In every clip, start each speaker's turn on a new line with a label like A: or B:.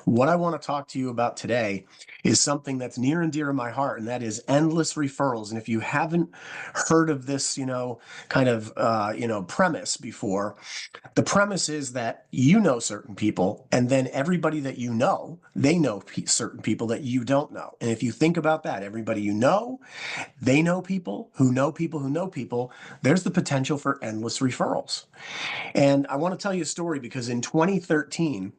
A: What I want to talk to you about today is something that's near and dear to my heart, and that is endless referrals. And if you haven't heard of this, kind of, premise before, the premise is that you know certain people, and then everybody that you know, they know certain people that you don't know. And if you think about that, everybody you know, they know people who know people who know people, there's the potential for endless referrals. And I want to tell you a story because in 2013,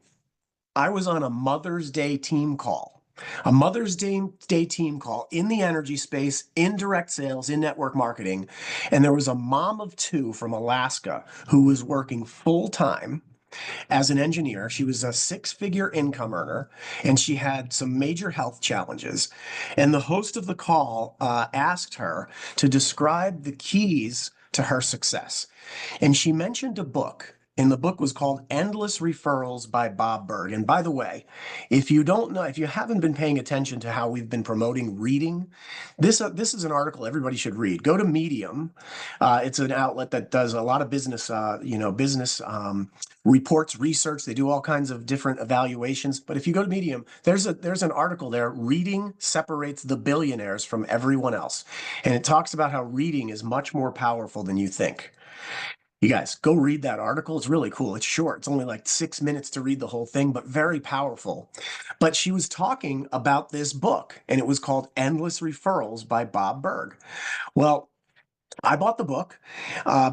A: I was on a Mother's Day team call, a Mother's Day team call in the energy space, in direct sales, in network marketing. And there was a mom of two from Alaska who was working full time as an engineer. She was a six-figure income earner, and she had some major health challenges. And the host of the call asked her to describe the keys to her success. And she mentioned a book. And the book was called Endless Referrals by Bob Berg. And by the way, if you don't know, if you haven't been paying attention to how we've been promoting reading, this is an article everybody should read. Go to Medium. It's an outlet that does a lot of business, business reports, research. They do all kinds of different evaluations. But if you go to Medium, there's an article there. Reading separates the billionaires from everyone else, and it talks about how reading is much more powerful than you think. You guys, go read that article. It's really cool. It's short. It's only like 6 minutes to read the whole thing, but very powerful. But she was talking about this book, and it was called Endless Referrals by Bob Berg. Well, I bought the book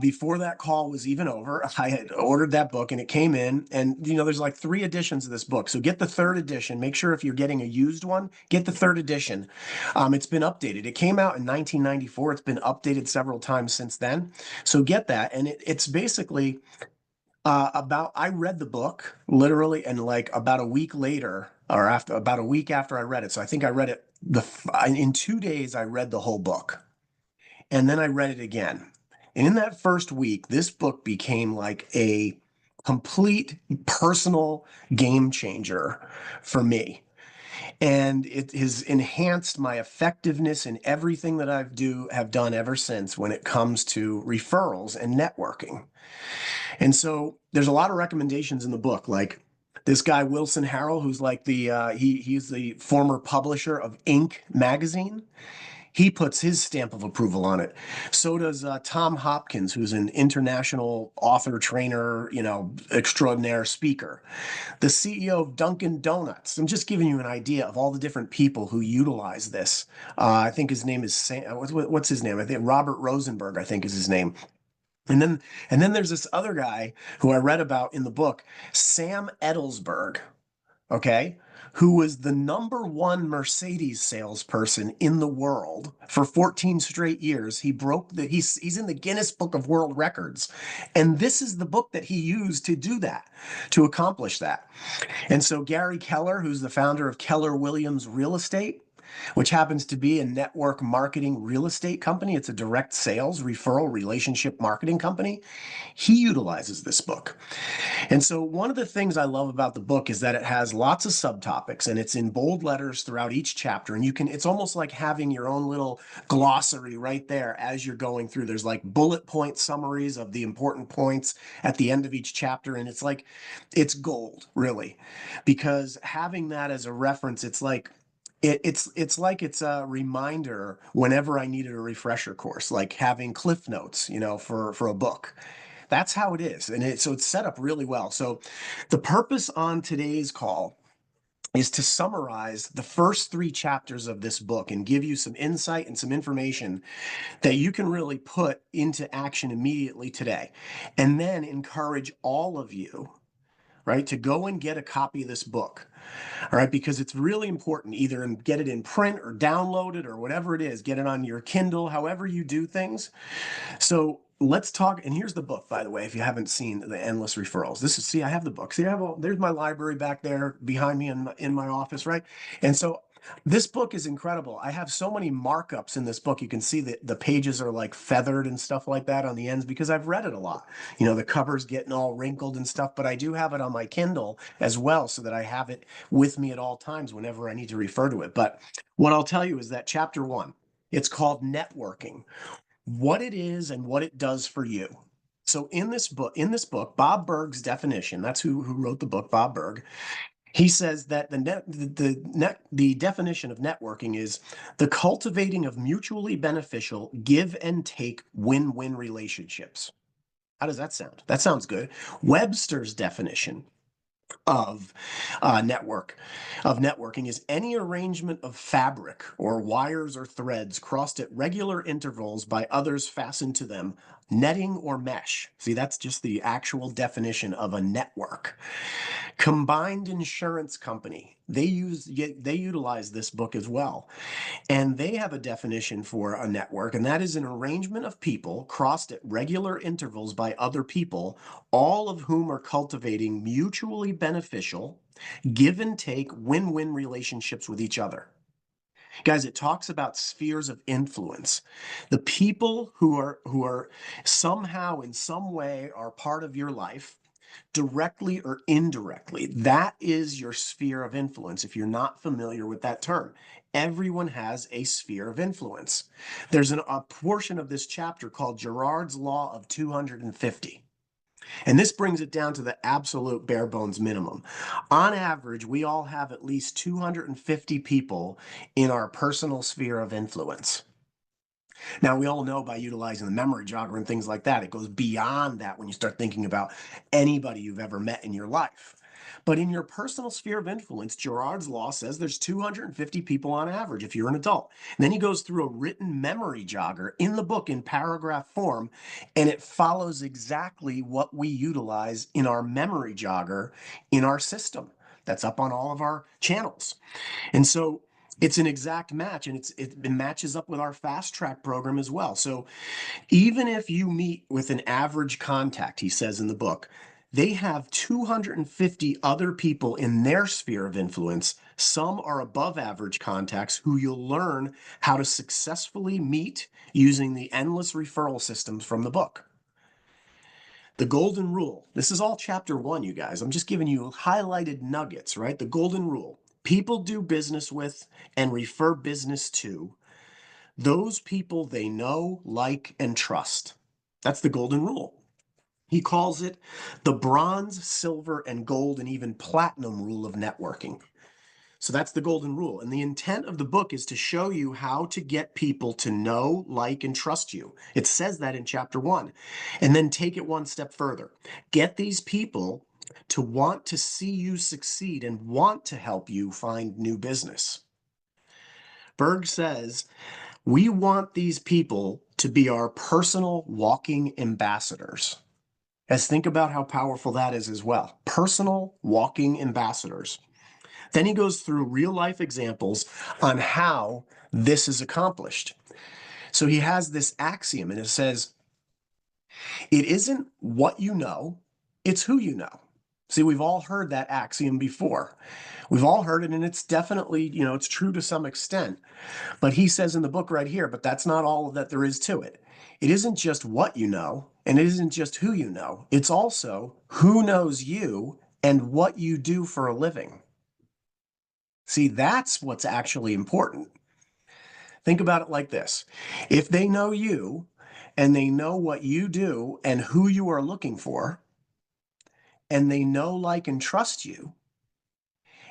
A: before that call was even over. I had ordered that book and it came in. And, there's like three editions of this book. So get the third edition. Make sure if you're getting a used one, get the third edition. It's been updated. It came out in 1994. It's been updated several times since then. So get that. And it's basically I read the book literally, and like about a week later, or after about a week after I read it. So I think I read it in 2 days, I read the whole book. And then I read it again. And in that first week, this book became like a complete personal game changer for me. And it has enhanced my effectiveness in everything that have done ever since when it comes to referrals and networking. And so there's a lot of recommendations in the book, like this guy Wilson Harrell, who's like he's the former publisher of Inc. magazine. He puts his stamp of approval on it. So does Tom Hopkins, who's an international author, trainer, extraordinaire speaker. The CEO of Dunkin' Donuts. I'm just giving you an idea of all the different people who utilize this. I think his name is what's his name? I think Robert Rosenberg, I think is his name. And then there's this other guy who I read about in the book, Sam Edelsberg, okay, who was the number one Mercedes salesperson in the world for 14 straight years. He's in the Guinness Book of World Records. And this is the book that he used to do that, to accomplish that. And so Gary Keller, who's the founder of Keller Williams Real Estate, which happens to be a network marketing real estate company. It's a direct sales, referral, relationship marketing company. He utilizes this book. And so one of the things I love about the book is that it has lots of subtopics and it's in bold letters throughout each chapter. And it's almost like having your own little glossary right there as you're going through. There's like bullet point summaries of the important points at the end of each chapter. And it's gold, really, because having that as a reference, it's a reminder whenever I needed a refresher course, like having cliff notes, for a book. That's how it is. And so it's set up really well. So the purpose on today's call is to summarize the first three chapters of this book and give you some insight and some information that you can really put into action immediately today. And then encourage all of you, right, to go and get a copy of this book. All right, because it's really important, either get it in print or download it or whatever it is, get it on your Kindle, however you do things. So let's talk. And here's the book, by the way, if you haven't seen the Endless Referrals. See, I have the book. See, there's my library back there behind me in my office, right? And so this book is incredible. I have so many markups in this book. You can see that the pages are like feathered and stuff like that on the ends because I've read it a lot. The cover's getting all wrinkled and stuff, but I do have it on my Kindle as well so that I have it with me at all times whenever I need to refer to it. But what I'll tell you is that chapter 1, it's called Networking, what it is and what it does for you. So in this book, Bob Berg's definition, that's who wrote the book, Bob Berg. He says that the definition of networking is the cultivating of mutually beneficial give and take win-win relationships. How does that sound? That sounds good. Webster's definition of networking is any arrangement of fabric or wires or threads crossed at regular intervals by others fastened to them, netting or mesh. See, that's just the actual definition of a network. Combined Insurance Company, they utilize this book as well, and they have a definition for a network, and that is an arrangement of people crossed at regular intervals by other people, all of whom are cultivating mutually beneficial, give and take, win-win relationships with each other. Guys, it talks about spheres of influence. The people who are somehow in some way are part of your life, directly or indirectly. That is your sphere of influence if you're not familiar with that term. Everyone has a sphere of influence. There's a portion of this chapter called Girard's Law of 250. And this brings it down to the absolute bare bones minimum. On average, we all have at least 250 people in our personal sphere of influence. Now, we all know by utilizing the memory jogger and things like that, it goes beyond that when you start thinking about anybody you've ever met in your life. But in your personal sphere of influence, Girard's law says there's 250 people on average if you're an adult. And then he goes through a written memory jogger in the book in paragraph form, and it follows exactly what we utilize in our memory jogger in our system. That's up on all of our channels. And so it's an exact match, and it matches up with our fast track program as well. So even if you meet with an average contact, he says in the book, they have 250 other people in their sphere of influence. Some are above average contacts who you'll learn how to successfully meet using the endless referral systems from the book. The golden rule. This is all chapter 1, you guys. I'm just giving you highlighted nuggets, right? The golden rule. People do business with and refer business to those people they know, like, and trust. That's the golden rule. He calls it the bronze, silver, and gold, and even platinum rule of networking. So that's the golden rule. And the intent of the book is to show you how to get people to know, like, and trust you. It says that in chapter 1. And then take it one step further. Get these people to want to see you succeed and want to help you find new business. Berg says, we want these people to be our personal walking ambassadors. Guys, think about how powerful that is as well. Personal walking ambassadors. Then he goes through real life examples on how this is accomplished. So he has this axiom, and it says, it isn't what you know, it's who you know. See, we've all heard that axiom before. We've all heard it, and it's definitely, it's true to some extent. But he says in the book right here, but that's not all that there is to it. It isn't just what you know, and it isn't just who you know. It's also who knows you and what you do for a living. See, that's what's actually important. Think about it like this. If they know you and they know what you do and who you are looking for, and they know, like, and trust you,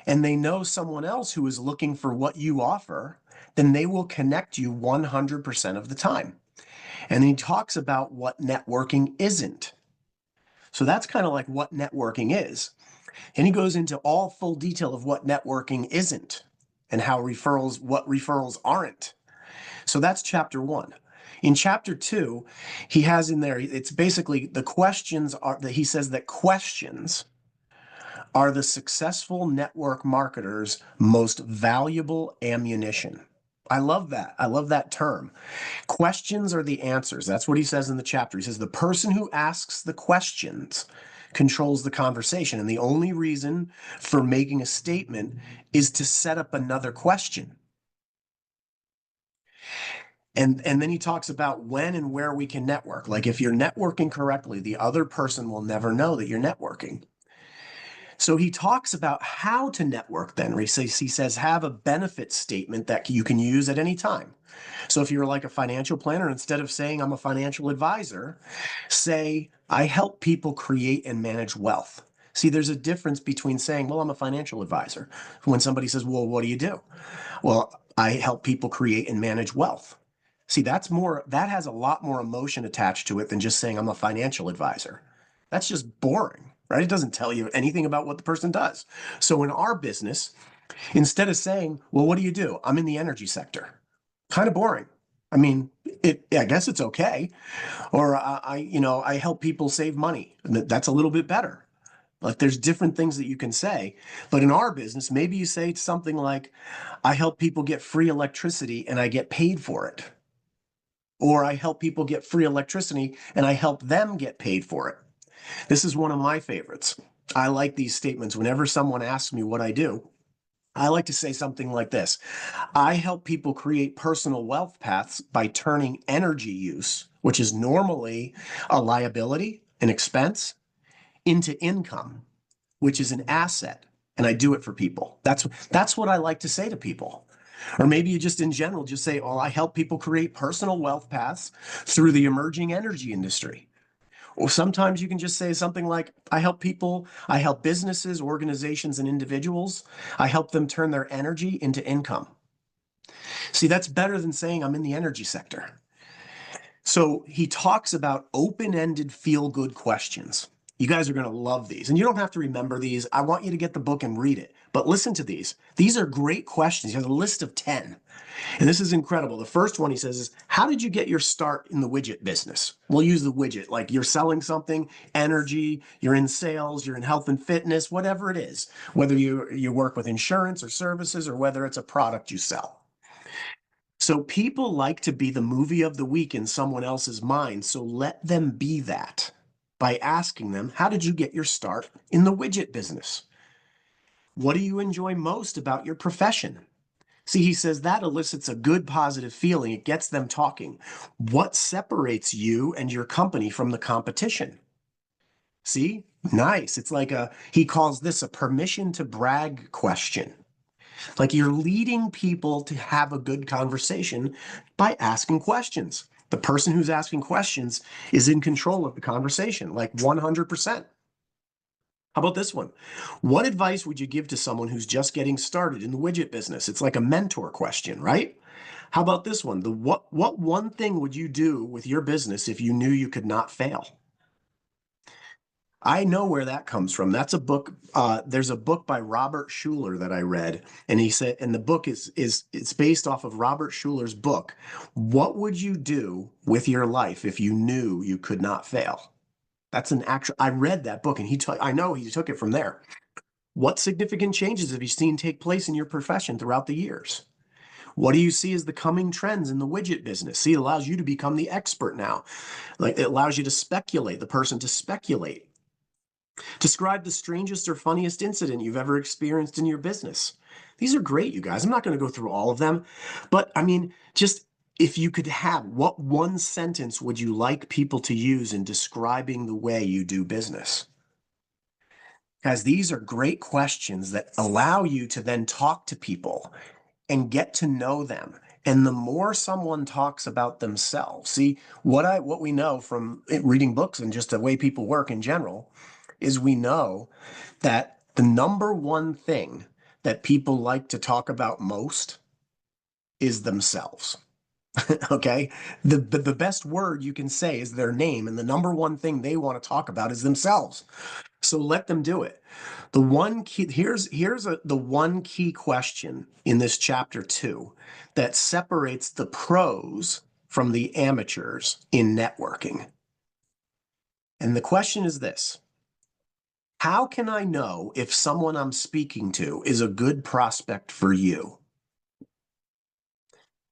A: and they know someone else who is looking for what you offer, then they will connect you 100% of the time. And he talks about what networking isn't. So that's kind of like what networking is. And he goes into all full detail of what networking isn't and what referrals aren't. So that's chapter 1. In chapter 2, he has in there, it's basically the questions are that he says that questions are the successful network marketer's most valuable ammunition. I love that. I love that term. Questions are the answers. That's what he says in the chapter. He says the person who asks the questions controls the conversation. And the only reason for making a statement is to set up another question. And then he talks about when and where we can network. Like if you're networking correctly, the other person will never know that you're networking. So he talks about how to network then. He says, have a benefit statement that you can use at any time. So if you're like a financial planner, instead of saying I'm a financial advisor, say I help people create and manage wealth. See, there's a difference between saying, well, I'm a financial advisor. When somebody says, well, what do you do? Well, I help people create and manage wealth. See, that has a lot more emotion attached to it than just saying I'm a financial advisor. That's just boring, right? It doesn't tell you anything about what the person does. So in our business, instead of saying, well, what do you do? I'm in the energy sector. Kind of boring. I mean, I guess it's okay. Or I help people save money. That's a little bit better. Like there's different things that you can say. But in our business, maybe you say something like, I help people get free electricity and I get paid for it. Or I help people get free electricity and I help them get paid for it. This is one of my favorites. I like these statements. Whenever someone asks me what I do, I like to say something like this. I help people create personal wealth paths by turning energy use, which is normally a liability, an expense, into income, which is an asset. And I do it for people. That's what I like to say to people. Or maybe you just in general just say, oh, I help people create personal wealth paths through the emerging energy industry. Or sometimes you can just say something like, I help businesses, organizations, and individuals. I help them turn their energy into income. See, that's better than saying I'm in the energy sector. So he talks about open-ended feel-good questions. You guys are going to love these. And you don't have to remember these. I want you to get the book and read it. But listen to these. These are great questions. He has a list of 10. And this is incredible. The first one he says is, how did you get your start in the widget business? We'll use the widget, like you're selling something, energy, you're in sales, you're in health and fitness, whatever it is, whether you work with insurance or services or whether it's a product you sell. So people like to be the movie of the week in someone else's mind. So let them be that by asking them, how did you get your start in the widget business? What do you enjoy most about your profession? See, he says that elicits a good positive feeling. It gets them talking. What separates you and your company from the competition? See, nice. It's like he calls this a permission to brag question. Like you're leading people to have a good conversation by asking questions. The person who's asking questions is in control of the conversation, like 100%. How about this one? What advice would you give to someone who's just getting started in the widget business? It's like a mentor question, right? How about this one? What one thing would you do with your business if you knew you could not fail? I know where that comes from. That's a book. There's a book by Robert Schuller that I read, and he said, and the book is it's based off of Robert Schuller's book. What would you do with your life if you knew you could not fail? That's an actual. I read that book, and I know he took it from there. What significant changes have you seen take place in your profession throughout the years? What do you see as the coming trends in the widget business? See, it allows you to become the expert now. Like it allows you to speculate, the person to speculate. Describe the strangest or funniest incident you've ever experienced in your business. These are great, you guys. I'm not going to go through all of them, but I mean, just if you could have, what one sentence would you like people to use in describing the way you do business? Guys, these are great questions that allow you to then talk to people and get to know them. And the more someone talks about themselves, see what we know from reading books and just the way people work in general is we know that the number one thing that people like to talk about most is themselves. Okay? The best word you can say is their name, and the number one thing they want to talk about is themselves. So let them do it. The one key the one key question in this chapter 2 that separates the pros from the amateurs in networking. And the question is this: how can I know if someone I'm speaking to is a good prospect for you?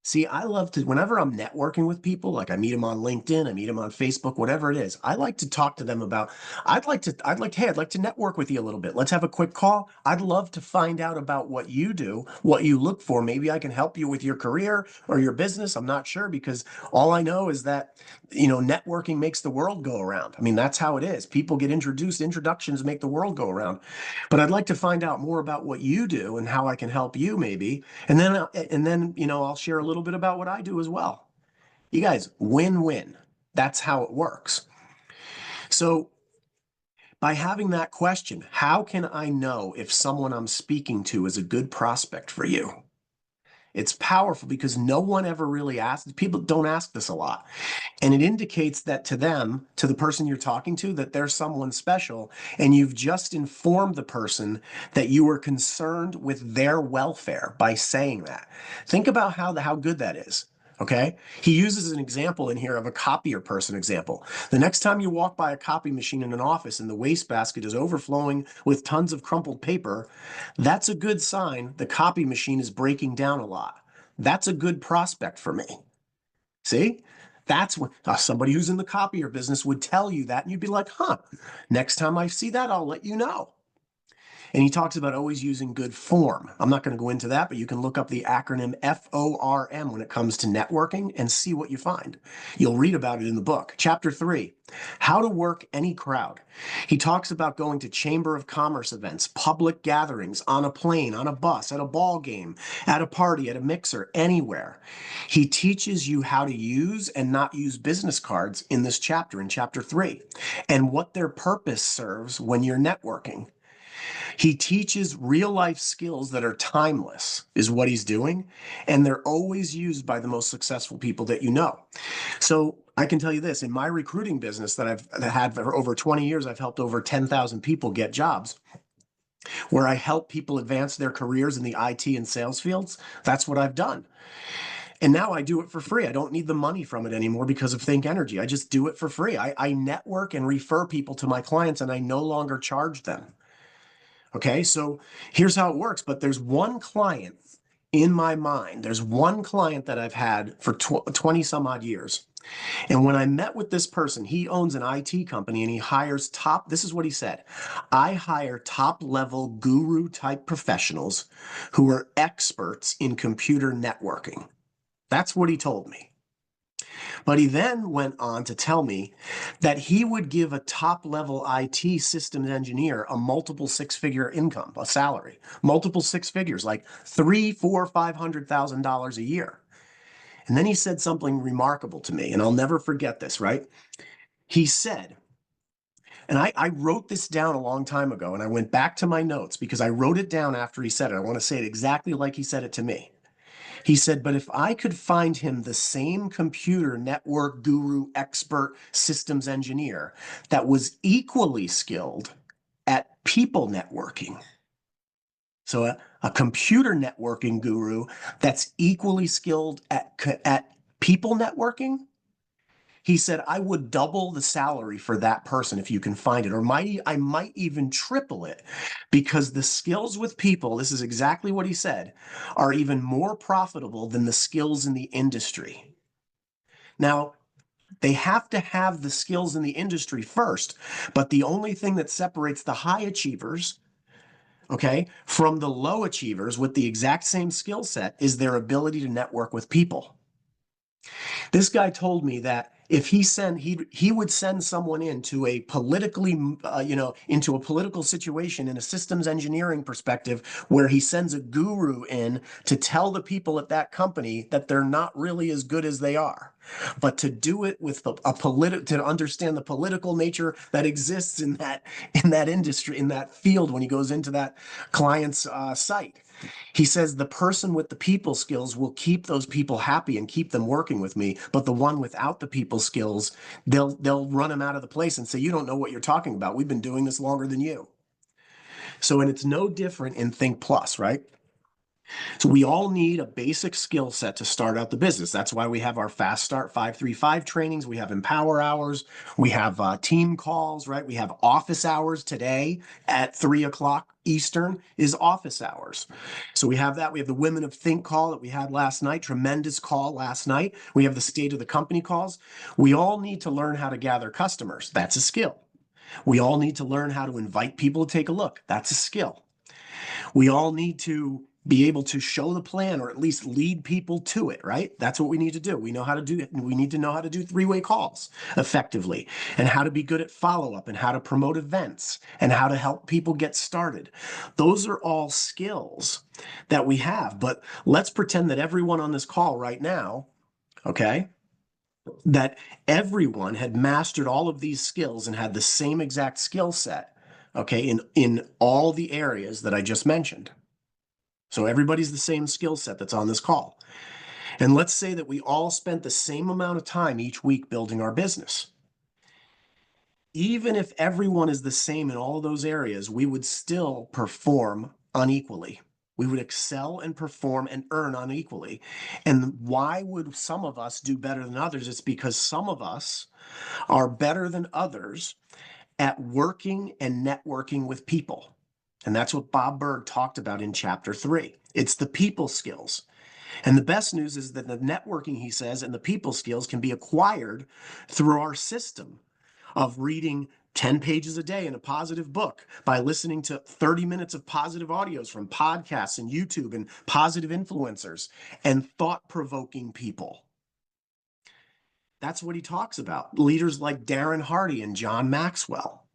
A: See, I love to, whenever I'm networking with people, like I meet them on LinkedIn, I meet them on Facebook, whatever it is, I like to talk to them about, hey, I'd like to network with you a little bit. Let's have a quick call. I'd love to find out about what you do, what you look for. Maybe I can help you with your career or your business. I'm not sure because all I know is that, networking makes the world go around. I mean, that's how it is. People get introduced, introductions make the world go around. But I'd like to find out more about what you do and how I can help you maybe. And then I'll share a little bit about what I do as well. You guys, win-win. That's how it works. So By having that question, how can I know if someone I'm speaking to is a good prospect for you? It's powerful because no one ever really asks. People don't ask this a lot. And it indicates that to them, to the person you're talking to, that they're someone special. And you've just informed the person that you are concerned with their welfare by saying that. Think about how good that is. Okay. He uses an example in here of a copier person example. The next time you walk by a copy machine in an office and the wastebasket is overflowing with tons of crumpled paper, that's a good sign the copy machine is breaking down a lot. That's a good prospect for me. See? That's what somebody who's in the copier business would tell you that, and you'd be like, huh, next time I see that, I'll let you know. And he talks about always using good form. I'm not going to go into that, but you can look up the acronym FORM when it comes to networking and see what you find. You'll read about it in the book. Chapter 3, How to Work Any Crowd. He talks about going to Chamber of Commerce events, public gatherings, on a plane, on a bus, at a ball game, at a party, at a mixer, anywhere. He teaches you how to use and not use business cards in this chapter, in chapter 3, and what their purpose serves when you're networking. He teaches real life skills that are timeless, is what he's doing, and they're always used by the most successful people that you know. So I can tell you this, in my recruiting business that I've had for over 20 years, I've helped over 10,000 people get jobs where I help people advance their careers in the IT and sales fields. That's what I've done. And now I do it for free. I don't need the money from it anymore because of Think Energy. I just do it for free. I network and refer people to my clients, and I no longer charge them. Okay, so here's how it works. But there's one client in my mind. There's one client that I've had for 20 some odd years. And when I met with this person, he owns an IT company and he hires this is what he said: I hire top level guru type professionals who are experts in computer networking. That's what he told me. But he then went on to tell me that he would give a top-level IT systems engineer a multiple six-figure income, a salary, multiple six figures, like $300,000, $400,000, $500,000 a year. And then he said something remarkable to me, and I'll never forget this, right? He said, and I wrote this down a long time ago, and I went back to my notes because I wrote it down after he said it. I want to say it exactly like he said it to me. He said, but if I could find him the same computer network guru, expert, systems engineer that was equally skilled at people networking, so a computer networking guru that's equally skilled at people networking, he said, I would double the salary for that person if you can find it, or I might even triple it, because the skills with people, this is exactly what he said, are even more profitable than the skills in the industry. Now, they have to have the skills in the industry first, but the only thing that separates the high achievers, okay, from the low achievers with the exact same skill set is their ability to network with people. This guy told me that if he would send someone into a politically, into a political situation in a systems engineering perspective, where he sends a guru in to tell the people at that company that they're not really as good as they are, but to do it with to understand the political nature that exists in that industry, in that field, when he goes into that client's site. He says the person with the people skills will keep those people happy and keep them working with me, but the one without the people skills, they'll run him out of the place and say, you don't know what you're talking about. We've been doing this longer than you. So, and it's no different in Think Plus, right? So we all need a basic skill set to start out the business. That's why we have our Fast Start 535 trainings. We have Empower Hours. We have team calls, right? We have office hours today at 3 o'clock Eastern is office hours. So we have that. We have the Women of Think call that we had last night. Tremendous call last night. We have the State of the Company calls. We all need to learn how to gather customers. That's a skill. We all need to learn how to invite people to take a look. That's a skill. We all need to be able to show the plan, or at least lead people to it, right? That's what we need to do. We need to know how to do three-way calls effectively, and how to be good at follow-up, and how to promote events, and how to help people get started. Those are all skills that we have, but let's pretend that everyone on this call right now, okay, that everyone had mastered all of these skills and had the same exact skill set, okay, in all the areas that I just mentioned. So everybody's the same skill set that's on this call. And let's say that we all spent the same amount of time each week building our business. Even if everyone is the same in all those areas, we would still perform unequally. We would excel and perform and earn unequally. And why would some of us do better than others? It's because some of us are better than others at working and networking with people. And that's what Bob Berg talked about in chapter 3. It's the people skills. And the best news is that the networking, he says, and the people skills can be acquired through our system of reading 10 pages a day in a positive book, by listening to 30 minutes of positive audios from podcasts and YouTube and positive influencers and thought-provoking people. That's what he talks about. Leaders like Darren Hardy and John Maxwell.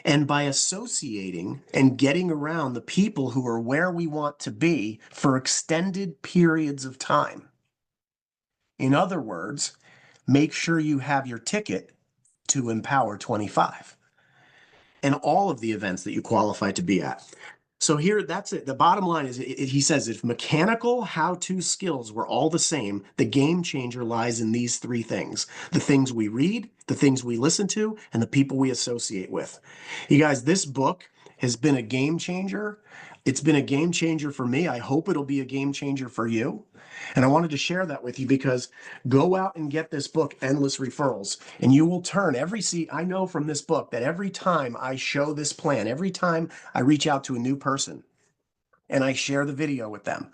A: And by associating and getting around the people who are where we want to be for extended periods of time. In other words, make sure you have your ticket to Empower 25 and all of the events that you qualify to be at. So here, that's it. The bottom line is, he says, if mechanical how-to skills were all the same, the game changer lies in these three things: the things we read, the things we listen to, and the people we associate with. You guys, this book has been a game changer. It's been a game changer for me. I hope it'll be a game changer for you. And I wanted to share that with you because go out and get this book, Endless Referrals, and you will turn I know from this book that every time I show this plan, every time I reach out to a new person and I share the video with them,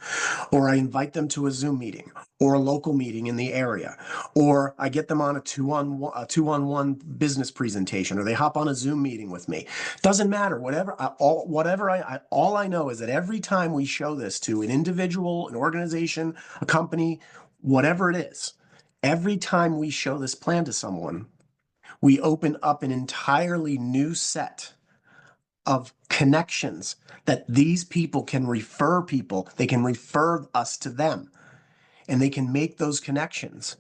A: or I invite them to a Zoom meeting or a local meeting in the area, or I get them on a two-on-one business presentation, or they hop on a Zoom meeting with me. Doesn't matter. All I know is that every time we show this to an individual, an organization, a company, whatever it is, every time we show this plan to someone, we open up an entirely new set of connections that these people can refer people. They can refer us to them, and they can make those connections.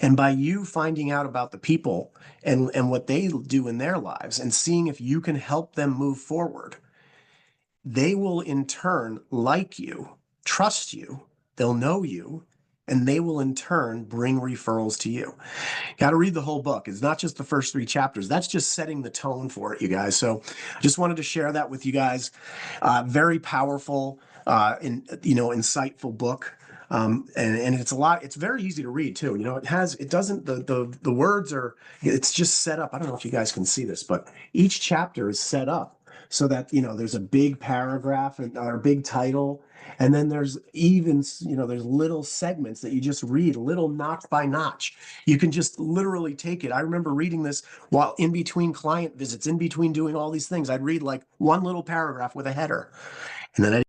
A: And by you finding out about the people and what they do in their lives and seeing if you can help them move forward, they will in turn like you, trust you, they'll know you, and they will in turn bring referrals to you. Got to read the whole book. It's not just the first 3 chapters. That's just setting the tone for it, you guys. So I just wanted to share that with you guys. Very powerful, insightful book. And it's very easy to read too. The words are, it's just set up. I don't know if you guys can see this, but each chapter is set up so that, there's a big paragraph or a big title. And then there's there's little segments that you just read, little notch by notch. You can just literally take it. I remember reading this while in between client visits, in between doing all these things. I'd read like one little paragraph with a header. And then